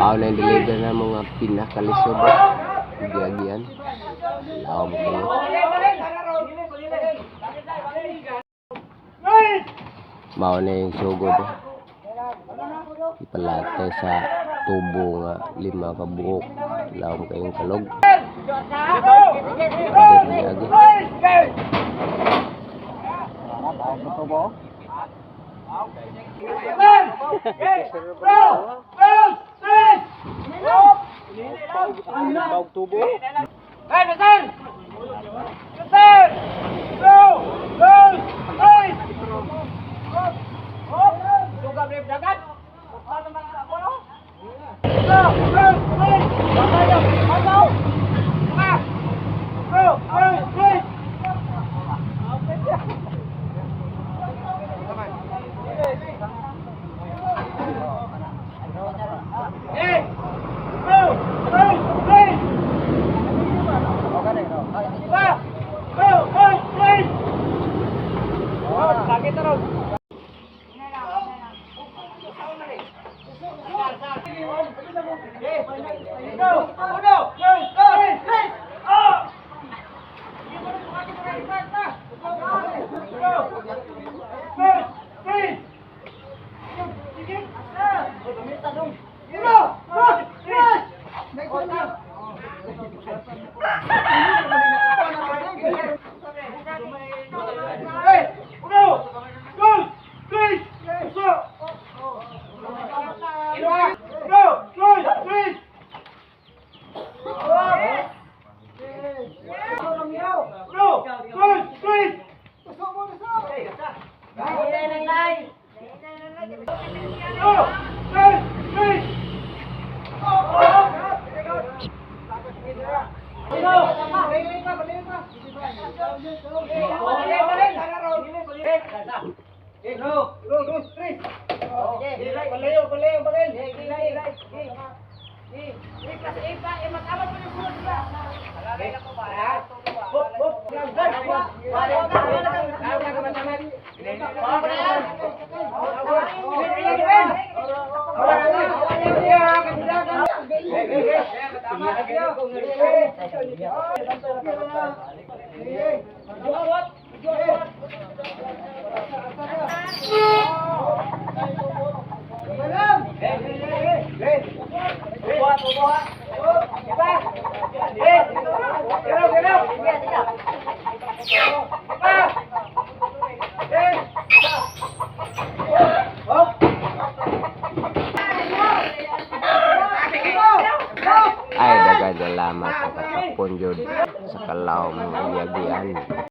Ako na yung deliver na mga pinakalisod. Giyagian. Ako mo kayo. Mao na yung sugod. Ipalatay sa tubo nga 5 ka buok. Ako mo kayong kalog. Kadir niya agi. Tubo. Hey, Nasir! Nasir! Go! Go! Hey! Suga brave dagat. Paano man ako no? Go! Go! Hey! Bakayo! Bakaw! Ah! Go! Go! Hey! Hey! Go! Go! Hey! Sakit terus. Ay, dagan salamat sa katapon jud sa kalaw mga iyagian.